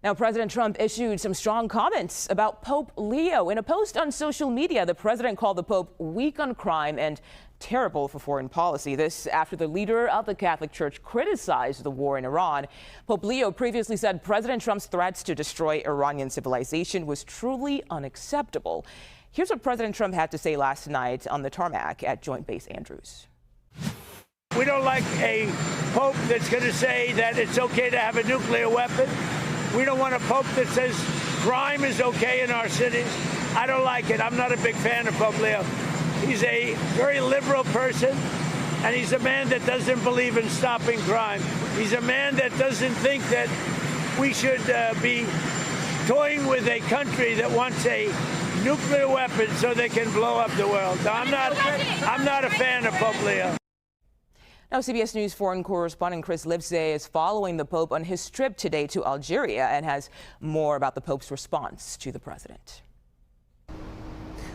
Now, President Trump issued some strong comments about Pope Leo. In a post on social media, the president called the Pope weak on crime and terrible for foreign policy. This after the leader of the Catholic Church criticized the war in Iran. Pope Leo previously said President Trump's threats to destroy Iranian civilization was truly unacceptable. Here's what President Trump had to say last night on the tarmac at Joint Base Andrews. We don't like a pope that's going to say that it's okay to have a nuclear weapon. We don't want a pope that says crime is okay in our cities. I don't like it. I'm not a big fan of Pope Leo. He's a very liberal person, and he's a man that doesn't believe in stopping crime. He's a man that doesn't think that we should be toying with a country that wants a nuclear weapon so they can blow up the world. So I'm not a fan of Pope Leo. Now, CBS News foreign correspondent Chris Livesay is following the Pope on his trip today to Algeria and has more about the Pope's response to the president.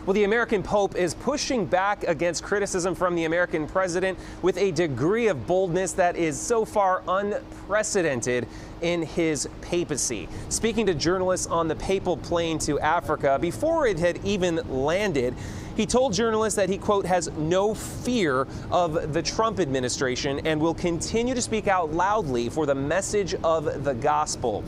Well, the American Pope is pushing back against criticism from the American president with a degree of boldness that is so far unprecedented in his papacy. Speaking to journalists on the papal plane to Africa before it had even landed, he told journalists that he, quote, has no fear of the Trump administration and will continue to speak out loudly for the message of the gospel.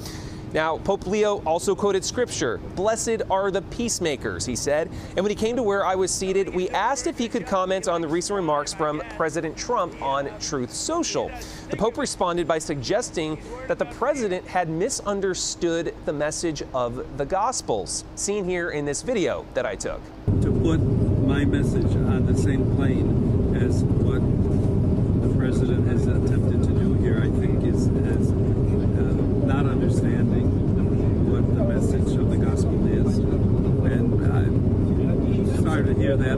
Now, Pope Leo also quoted scripture. "Blessed are the peacemakers," he said. And when he came to where I was seated, we asked if he could comment on the recent remarks from President Trump on Truth Social. The Pope responded by suggesting that the president had misunderstood the message of the Gospels, seen here in this video that I took. To put my message on the same plane as what the president has attempted to do here, I think is not understanding what the message of the gospel is. And I'm sorry to hear that,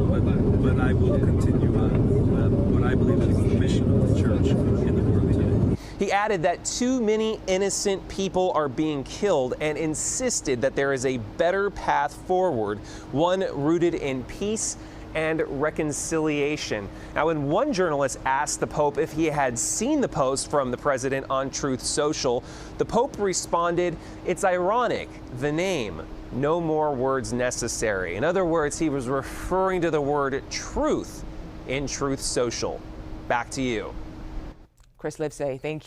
but I will continue on what I believe is the mission of the church in the world today. He added that too many innocent people are being killed and insisted that there is a better path forward, one rooted in peace and reconciliation. Now, when one journalist asked the Pope if he had seen the post from the president on Truth Social, the Pope responded, "It's ironic, the name, no more words necessary." In other words, he was referring to the word truth in Truth Social. Back to you. Chris Livesay, thank you.